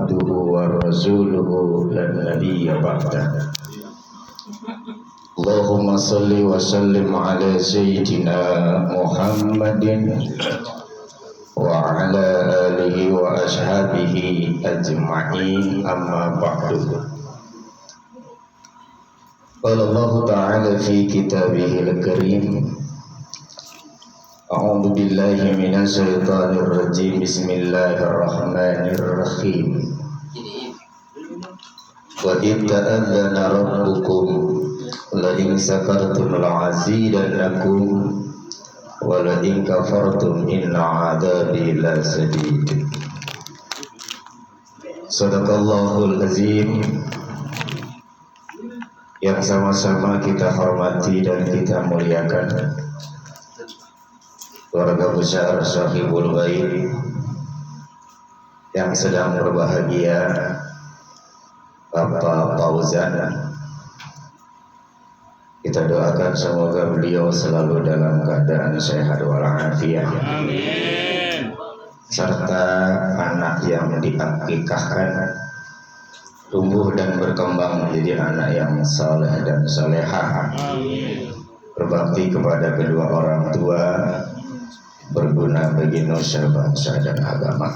abduhu wa rasuluhu lan nabiyya ba'dah. Allahumma salli wa sallim ala sayyidina Muhammadin wa ala alihi wa ashabihi ajma'in, amma ba'du. Qala Allah ta'ala fi kitabihil karim, a'udzu billahi minasy syaithanir rajim, bismillahir rahim. Wa itta'adzana rabbukum la in sakartum la'azidannakum wa la in kafartum inna 'adzabi lasadid. Shadaqallahul azim. Yang sama-sama kita hormati dan kita muliakan keluarga besar Sahibul Bait yang sedang berbahagia, Bapak Fauzan. Kita doakan semoga beliau selalu dalam keadaan sehat walafiat. Amin. Serta anak yang diakikahkan tumbuh dan berkembang menjadi anak yang saleh dan salehah. Amin. Berbakti kepada kedua orang tua, berguna bagi nusa bangsa dan agama.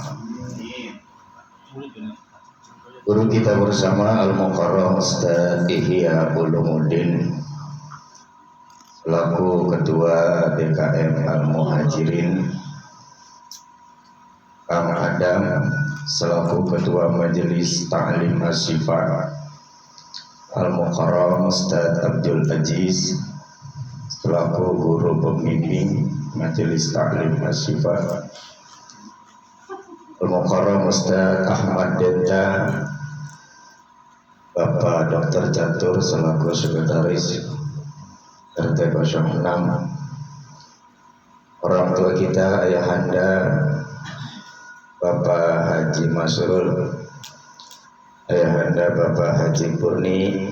Guru kita bersama Al-Mukarram Ustaz Ihya Ulumuddin selaku Ketua DKM Al-Muhajirin, Kang Adam selaku Ketua Majelis Ta'lim Asy-Syifa, Al-Mukarram Ustaz Abdul Aziz selaku Guru Pembimbing Majelis Ta'lim Asy-Syifa, Al-Mukarram Ustaz Ahmad Denta, Bapak Dr. Catur selaku Sekretaris RT 06, orang tua kita ayahanda Bapak Haji Masrul, ayahanda Bapak Haji Purni,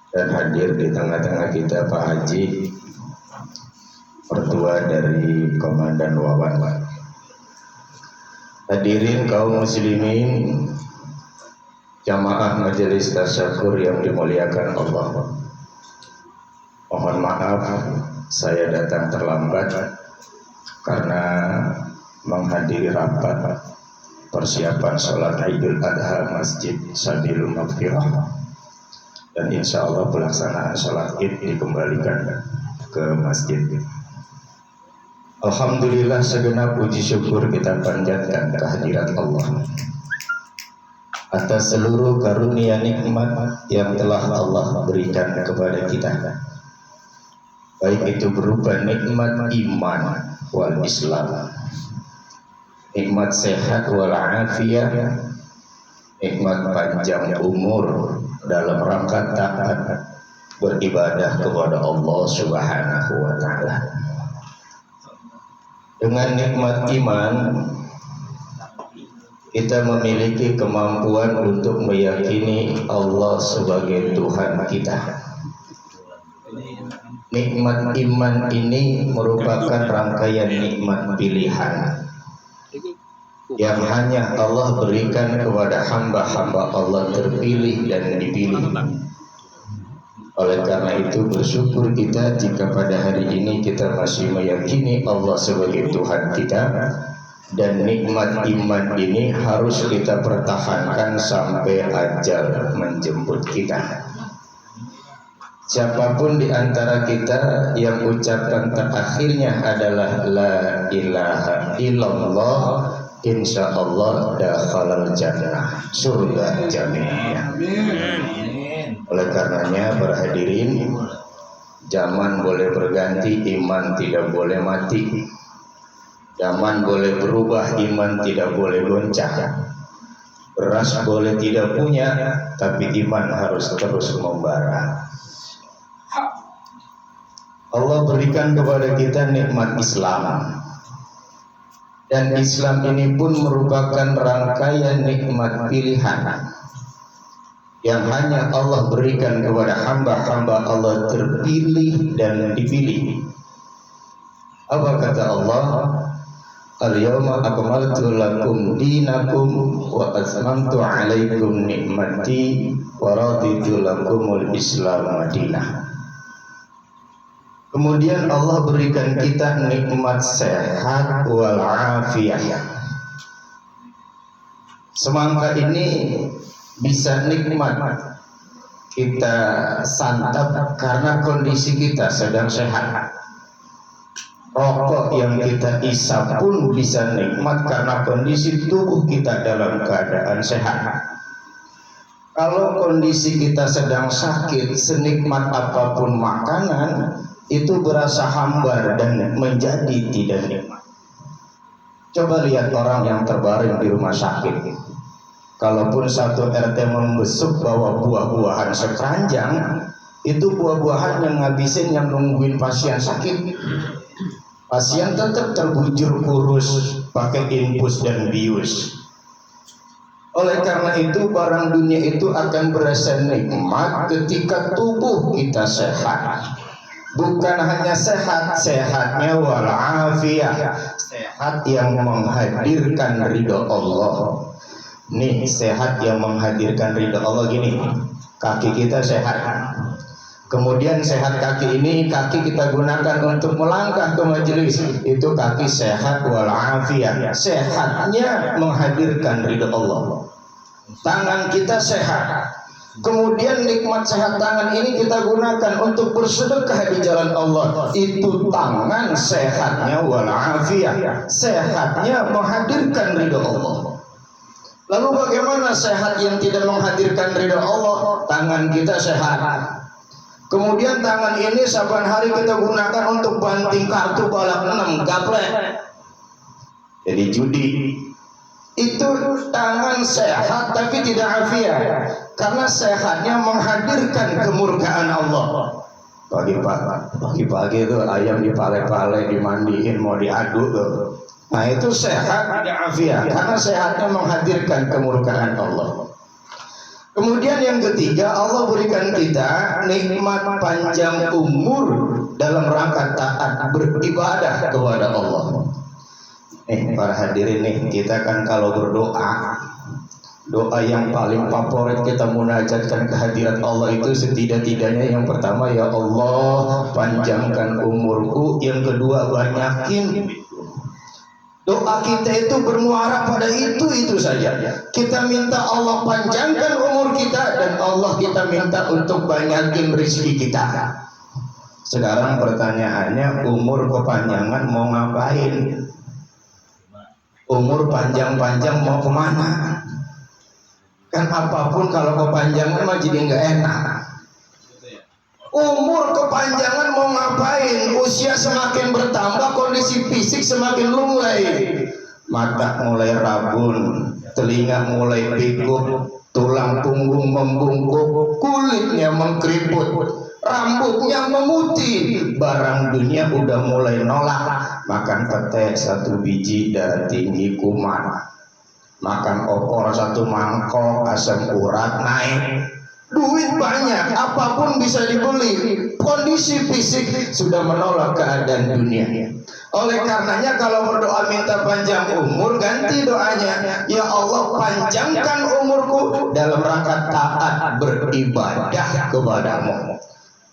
dan hadir di tengah-tengah kita Pak Haji, mertua dari Komandan Wawan. Hadirin kaum muslimin, jamaah majelis tasyakur yang dimuliakan Allah. Mohon maaf saya datang terlambat karena menghadiri rapat persiapan sholat Idul Adha Masjid Sabilul Maghfirah, dan insya Allah pelaksanaan sholat Id dikembalikan ke masjid. Alhamdulillah, segenap puji syukur kita panjatkan kehadirat Allah atas seluruh karunia nikmat yang telah Allah berikan kepada kita, baik itu berupa nikmat iman wal Islam, nikmat sehat wal afiyah, nikmat panjang umur dalam rangka taat beribadah kepada Allah Subhanahu wa taala. Dengan nikmat iman kita memiliki kemampuan untuk meyakini Allah sebagai Tuhan kita. Nikmat iman ini merupakan rangkaian nikmat pilihan yang hanya Allah berikan kepada hamba-hamba Allah terpilih dan dipilih. Oleh karena itu bersyukur kita jika pada hari ini kita masih meyakini Allah sebagai Tuhan kita, dan nikmat iman ini harus kita pertahankan sampai ajal menjemput kita. Siapapun di antara kita yang ucapan terakhirnya adalah la ilaha illallah, insya Allah dakhalal jannah, surga jaminannya. Oleh karenanya berhadirin, zaman boleh berganti, iman tidak boleh mati. Zaman boleh berubah, iman tidak boleh goncang. Beras boleh tidak punya, tapi iman harus terus membara. Allah berikan kepada kita nikmat Islam, dan Islam ini pun merupakan rangkaian nikmat pilihan yang hanya Allah berikan kepada hamba-hamba Allah terpilih dan dipilih. Apa kata Allah? Al-yawma akmaltu lakum dinakum wa atmamtu alaikum ni'mati wa raditu lakumul Islam madinah. Kemudian Allah berikan kita nikmat sehat wal afiyah. Semangka ini bisa nikmat kita santap karena kondisi kita sedang sehat. Rokok yang kita isap pun bisa nikmat karena kondisi tubuh kita dalam keadaan sehat. Kalau kondisi kita sedang sakit, senikmat apapun makanan itu berasa hambar dan menjadi tidak nikmat. Coba lihat orang yang terbaring di rumah sakit. Kalaupun satu RT membesuk bawa buah-buahan sekeranjang, itu buah-buahan yang ngabisin yang nungguin pasien sakit. Pasien tetap terbujur kurus pakai infus dan bius. Oleh karena itu barang dunia itu akan berasa nikmat ketika tubuh kita sehat. Bukan hanya sehat, sehatnya walafiah, sehat yang menghadirkan ridho Allah. Nih sehat yang menghadirkan ridho Allah gini, kaki kita sehat. Kemudian sehat kaki ini, kaki kita gunakan untuk melangkah ke majelis, itu kaki sehat walafiah, sehatnya menghadirkan ridho Allah. Tangan kita sehat, kemudian nikmat sehat tangan ini kita gunakan untuk bersedekah di jalan Allah, itu tangan sehatnya walafiah, sehatnya menghadirkan ridho Allah. Lalu bagaimana sehat yang tidak menghadirkan ridho Allah? Tangan kita sehat. Kemudian tangan ini saban hari kita gunakan untuk banting kartu balap 6 gaplek. Jadi judi. Itu tangan sehat tapi tidak afiah. Karena sehatnya menghadirkan kemurkaan Allah. Pagi-pagi itu ayam dipale-pale, dimandiin, mau diaduk tuh. Nah itu sehat tidak afiah. Karena sehatnya menghadirkan kemurkaan Allah. Kemudian yang ketiga, Allah berikan kita nikmat panjang umur dalam rangka taat beribadah kepada Allah. Para hadirin nih, kita kan kalau berdoa, doa yang paling favorit kita munajatkan kehadirat Allah itu setidak-tidaknya yang pertama, ya Allah panjangkan umurku, yang kedua banyakin. Doa kita itu bermuara pada itu saja. Kita minta Allah panjangkan umur kita dan Allah kita minta untuk banyakin rezeki kita. Sekarang pertanyaannya, umur kepanjangan mau ngapain? Umur panjang-panjang mau kemana? Kan apapun kalau kepanjangan mah jadi nggak enak. Umur kepanjangan mau ngapain? Usia semakin bertambah, kondisi fisik semakin lunglai. Mata mulai rabun, telinga mulai pikuk, tulang punggung membungkuk, kulitnya mengkeriput, rambutnya memutih. Barang dunia udah mulai nolak. Makan pete 1 biji darah tinggi kumat. Makan opor 1 mangkok asam urat naik. Duit banyak, apapun bisa dibeli. Kondisi fisik sudah menolak keadaan dunia. Oleh karenanya kalau berdoa minta panjang umur, ganti doanya, ya Allah panjangkan umurku dalam rangka taat beribadah kepadamu.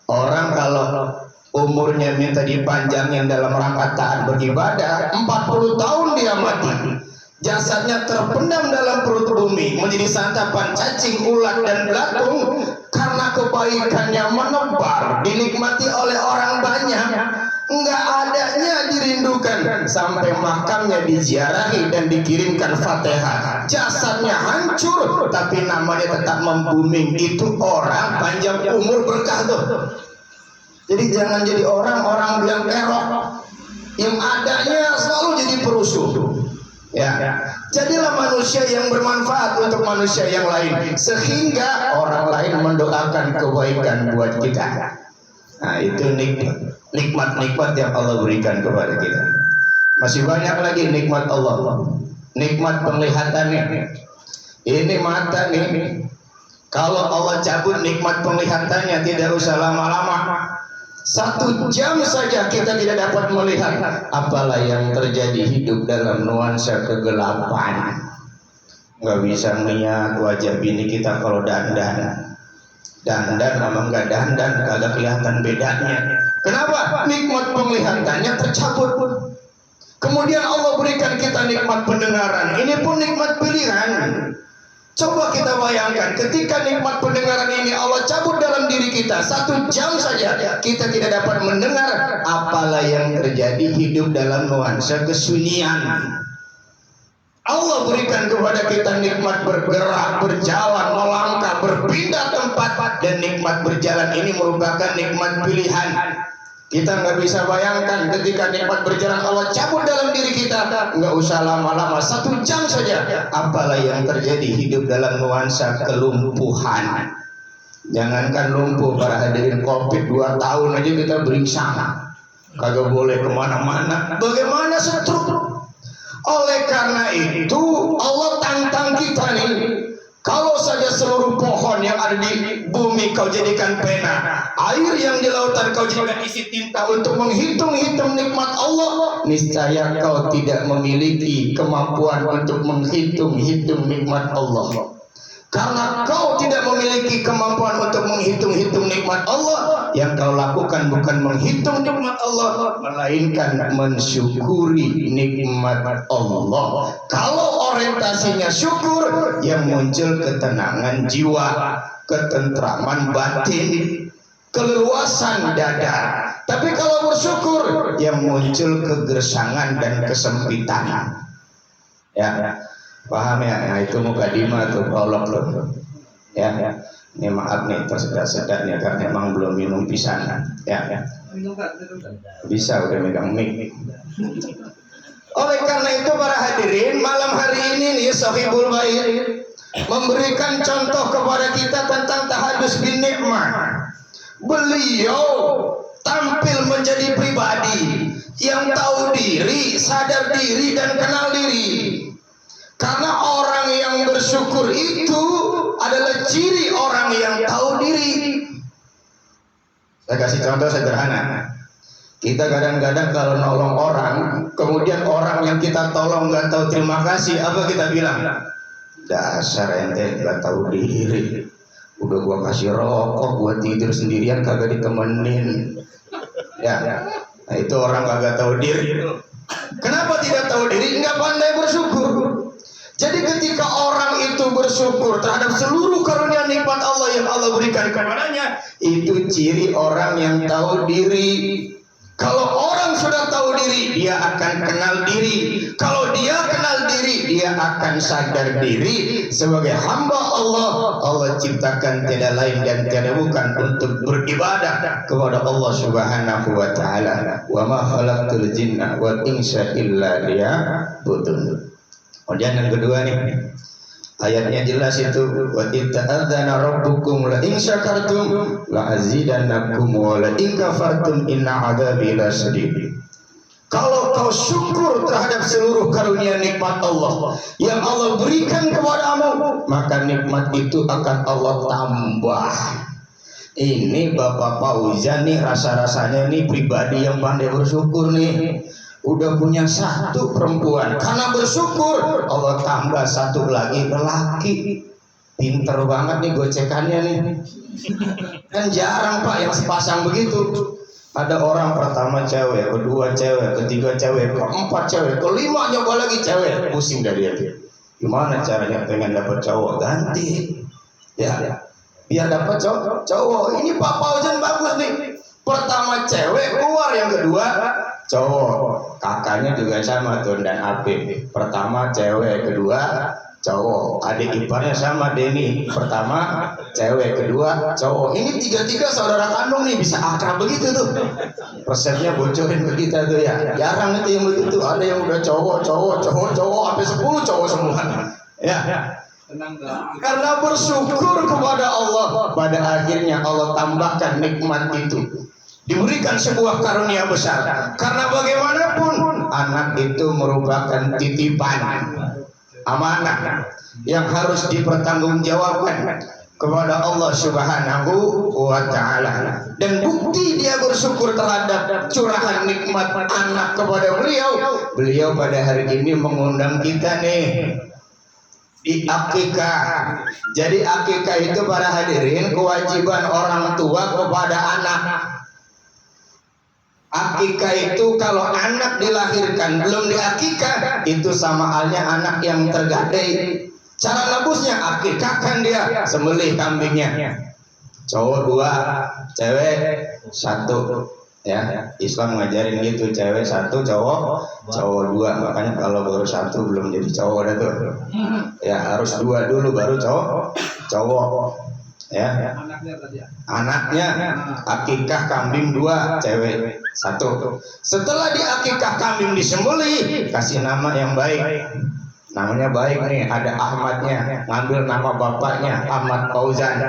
Orang kalau umurnya minta dipanjangin dalam rangka taat beribadah, 40 tahun dia mati. Jasadnya terpendam dalam perut bumi, menjadi santapan cacing, ulat dan belatung. Karena kebaikannya menebar, dinikmati oleh orang banyak, enggak adanya dirindukan, sampai makamnya diziarahi dan dikirimkan Fatihah. Jasadnya hancur, tapi namanya tetap membuming. Itu orang panjang umur berkah tuh. Jadi jangan jadi orang-orang yang kerok, yang adanya selalu jadi perusuh. Ya, jadilah manusia yang bermanfaat untuk manusia yang lain, sehingga orang lain mendoakan kebaikan buat kita. Nah itu nikmat-nikmat yang Allah berikan kepada kita. Masih banyak lagi nikmat Allah. Nikmat penglihatan nih. Ini mata nih. Kalau Allah cabut nikmat penglihatannya, tidak usah lama-lama. 1 jam saja kita tidak dapat melihat, apalah yang terjadi hidup dalam nuansa kegelapan. Nggak bisa ngeliat wajah bini kita kalau dandan sama nggak dandan kagak kelihatan bedanya. Kenapa? Nikmat penglihatannya tercabut. Kemudian Allah berikan kita nikmat pendengaran, ini pun nikmat pilihan. Coba kita bayangkan, ketika nikmat pendengaran ini Allah cabut dalam diri kita, 1 jam saja kita tidak dapat mendengar, apalah yang terjadi hidup dalam nuansa kesunyian. Allah berikan kepada kita nikmat bergerak, berjalan, melangkah, berpindah tempat, dan nikmat berjalan ini merupakan nikmat pilihan. Kita nggak bisa bayangkan ketika nikmat berjalan Allah cabut dalam diri kita, nggak usah lama-lama, 1 jam saja, apalah yang terjadi hidup dalam nuansa kelumpuhan. Jangankan lumpuh, para hadirin, COVID 2 tahun aja kita beringsang, kagak boleh kemana-mana. Bagaimana stroke? Oleh karena itu Allah tantang kita nih, kalau saja seluruh pohon yang ada di bumi kau jadikan pena, air yang di lautan kau jadikan isi tinta untuk menghitung-hitung nikmat Allah, niscaya kau tidak memiliki kemampuan untuk menghitung-hitung nikmat Allah. Karena kau tidak memiliki kemampuan untuk menghitung-hitung nikmat Allah, yang kau lakukan bukan menghitung nikmat Allah, melainkan mensyukuri nikmat Allah. Kalau orientasinya syukur, yang muncul ketenangan jiwa, ketentraman batin, keleluasan dada. Tapi kalau bersyukur, yang muncul kegersangan dan kesempitan. Ya. Paham ya? Nah, itu mukadimah tuh, prolog loh. Ya. Ini maaf nih tersedak-sedaknya karena emang belum minum pisan. Ya. Bisa udah megang mic. Oleh karena itu para hadirin, malam hari ini nih Sahibul Bait memberikan contoh kepada kita tentang tahadus bin nikmah. Beliau tampil menjadi pribadi yang tahu diri, sadar diri, dan kenal diri. Karena orang yang bersyukur itu adalah ciri orang yang tahu diri. Saya kasih contoh sederhana. Kita kadang-kadang kalau nolong orang, kemudian orang yang kita tolong nggak tahu terima kasih, apa kita bilang? Dasar ente nggak tahu diri. Udah gua kasih rokok, gua tidur sendirian kagak ditemenin. Ya, nah itu orang kagak tahu diri. Kenapa tidak tahu diri? Nggak pandai bersyukur. Jadi ketika orang itu bersyukur terhadap seluruh karunia nikmat Allah yang Allah berikan kepadanya, itu ciri orang yang tahu diri. Kalau orang sudah tahu diri, dia akan kenal diri. Kalau dia kenal diri, dia akan sadar diri sebagai hamba Allah. Allah ciptakan tiada lain dan tiada bukan untuk beribadah kepada Allah Subhanahu wa taala. Wa ma khalaqtul jinna wal insa illa liya'budun. Kemudian yang kedua nih, ayatnya jelas itu, wa itta'adzana rabbukum la in syakartum la azidannakum wa la in kafartum inna 'adzabi lasyadid. Kalau kau syukur terhadap seluruh karunia nikmat Allah yang Allah berikan kepadamu, maka nikmat itu akan Allah tambah. Ini Bapak Fauzan nih, rasa-rasanya nih pribadi yang pandai bersyukur nih. Udah punya 1 perempuan, karena bersyukur Allah tambah 1 lagi lelaki. Pinter banget nih gocekannya nih. Kan jarang Pak yang sepasang begitu. Ada orang pertama cewek, kedua cewek, ketiga cewek, keempat cewek, kelima nyoba lagi cewek, pusing dari dia. Gimana caranya pengen dapat cowok? Ganti. Ya, biar dapat cowok. Ini Pak Fauzan bagus nih. Pertama cewek keluar, yang kedua cowok. Kakaknya juga sama Tun dan Apip. Pertama cewek, kedua cowok. Adik iparnya sama Denny. Pertama cewek, kedua cowok. Ini 3-3 saudara kandung nih, bisa akrab begitu tuh. Resepnya bocorin ke kita tuh ya. Jarang itu yang begitu. Ada yang udah cowok sampai 10 cowok semua. Ya. Karena bersyukur kepada Allah, pada akhirnya Allah tambahkan nikmat itu. Diberikan sebuah karunia besar. Karena bagaimanapun anak itu merupakan titipan, amanah yang harus dipertanggungjawabkan. kepada Allah Subhanahu wa Ta'ala, dan bukti dia bersyukur terhadap curahan nikmat anak kepada beliau pada hari ini mengundang kita nih di akikah. Jadi akikah itu para hadirin kewajiban orang tua kepada anak. Akikah itu kalau anak dilahirkan belum diakikah, itu sama halnya anak yang tergadai. Cara nebusnya akikahkan dia, sembelih kambingnya. Cowok 2, cewek 1. Ya, Islam ngajarin gitu, cewek 1, cowok 2. Makanya kalau baru 1 belum jadi cowok dah tuh. Ya, harus 2 dulu baru cowok. Ya. Anaknya akikah kambing 2, cewek 1. Setelah diakikah kambing disembelih, kasih nama yang baik. Namanya baik nih, ada Ahmadnya, ngambil nama bapaknya Ahmad Fauzan.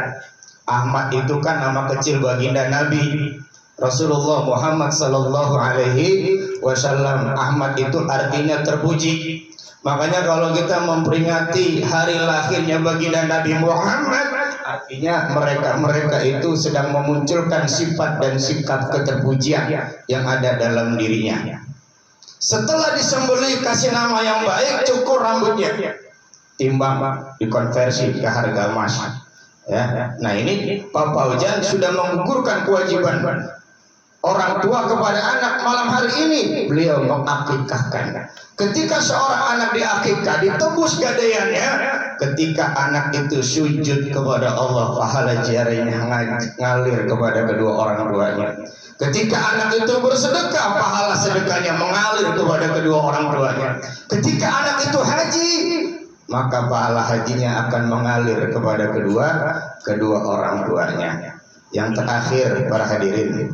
Ahmad itu kan nama kecil baginda Nabi Rasulullah Muhammad sallallahu alaihi wasallam. Ahmad itu artinya terpuji. Makanya kalau kita memperingati hari lahirnya baginda Nabi Muhammad, artinya mereka itu sedang memunculkan sifat dan sikap keterpujian yang ada dalam dirinya. Setelah disembelih kasih nama yang baik, cukur rambutnya, timbang dikonversi ke harga emas. Ya. Nah ini Pak Fauzan sudah menggugurkan kewajiban orang tua kepada anak. Malam hari ini beliau mengakikahkan. Ketika seorang anak diakikah, ditebus gadaiannya. Ketika anak itu sujud kepada Allah, pahala jarinya ngalir kepada kedua orang tuanya. Ketika anak itu bersedekah, pahala sedekahnya mengalir kepada kedua orang tuanya. Ketika anak itu haji, maka pahala hajinya akan mengalir kepada kedua orang tuanya. Yang terakhir para hadirin,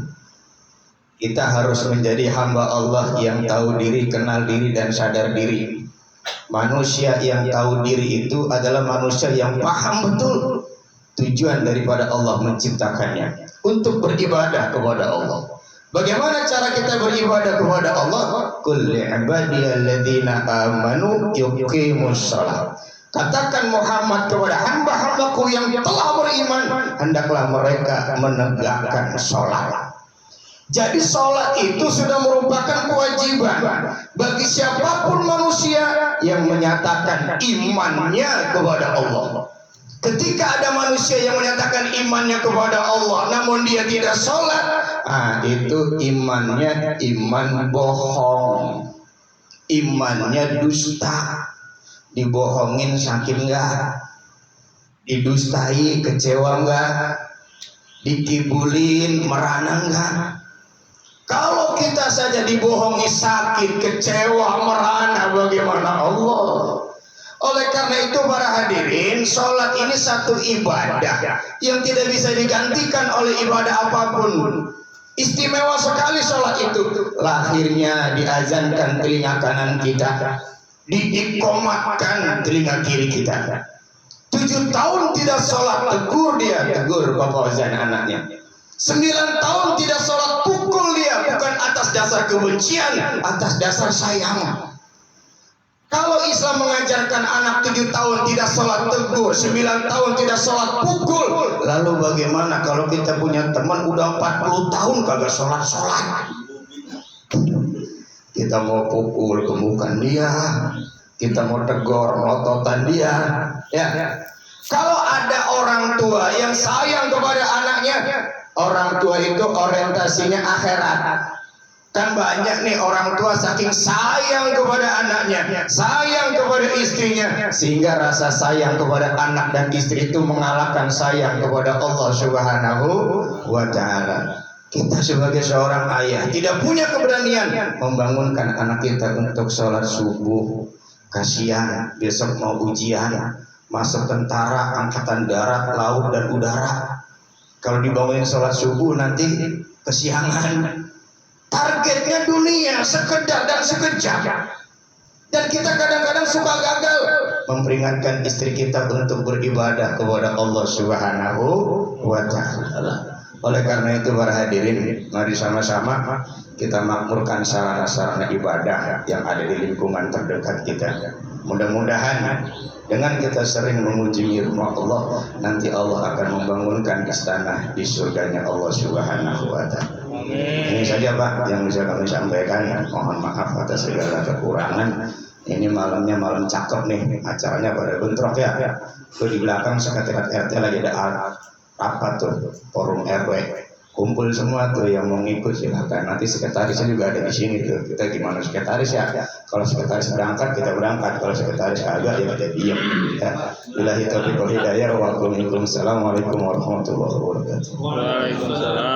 kita harus menjadi hamba Allah yang tahu diri, kenal diri, dan sadar diri. Manusia yang tahu diri itu adalah manusia yang paham betul tujuan daripada Allah menciptakannya, untuk beribadah kepada Allah. Bagaimana cara kita beribadah kepada Allah? Qul li'ibadiyalladzina amanu yuqimus shalah. Katakan Muhammad kepada hamba-hambaku yang telah beriman, hendaklah mereka menegakkan sholat. Jadi sholat itu sudah merupakan kewajiban bagi siapapun manusia yang menyatakan imannya kepada Allah. Ketika ada manusia yang menyatakan imannya kepada Allah namun dia tidak sholat, itu imannya iman bohong, imannya dusta. Dibohongin sakit enggak? Didustai kecewa enggak? Dikibulin merana enggak? Kalau kita saja dibohongi sakit, kecewa, merana, bagaimana Allah? Oleh karena itu para hadirin, sholat ini satu ibadah yang tidak bisa digantikan oleh ibadah apapun. Istimewa sekali sholat itu. Lahirnya diazankan telinga kanan kita, diikomatkan telinga kiri kita. 7 tahun tidak sholat, tegur Pak Fauzan anaknya. 9 tahun tidak sholat, pukul dia, bukan atas dasar kebencian, atas dasar sayang. Kalau Islam mengajarkan anak 7 tahun tidak sholat, tegur, 9 tahun tidak sholat, pukul. Lalu bagaimana kalau kita punya teman udah 40 tahun kagak sholat? Kita mau pukul gemukan dia, kita mau tegur melototan dia. Ya. Kalau ada orang tua yang sayang kepada anaknya, orang tua itu orientasinya akhirat. Kan banyak nih orang tua saking sayang kepada anaknya, sayang kepada istrinya, sehingga rasa sayang kepada anak dan istri itu mengalahkan sayang kepada Allah Subhanahu wa Ta'ala. Kita sebagai seorang ayah tidak punya keberanian membangunkan anak kita untuk sholat subuh. Kasihan, besok mau ujian, masuk tentara, angkatan darat, laut, dan udara. Kalau dibangunin sholat subuh nanti kesiangan. Targetnya dunia, sekedar dan sekejap. Dan kita kadang-kadang suka gagal memperingatkan istri kita untuk beribadah kepada Allah Subhanahu wa Ta'ala. Oleh karena itu para hadirin, mari sama-sama kita makmurkan sarana-sarana ibadah yang ada di lingkungan terdekat kita. Mudah-mudahan Dengan kita sering memuji rumah Allah, nanti Allah akan membangunkan istana di surganya Allah Subhanahu wa Ta'ala. Ini saja Pak yang bisa kami sampaikan. Mohon maaf atas segala kekurangan. Ini malamnya malam cakep nih, acaranya pada bentrok ya. Tuh di belakang sekretariat RT lagi ada apa tuh, forum RW. Kumpul semua tuh yang mau ngikut silakan. Nanti sekretarisnya juga ada di sini tuh. Kita gimana sekretaris ya? Kalau sekretaris berangkat kita berangkat. Kalau sekretaris agak ya kita diam. Ya. Billahi taufiq wal hidayah. Waalaikumsalam warahmatullahi wabarakatuh. Waalaikumsalam.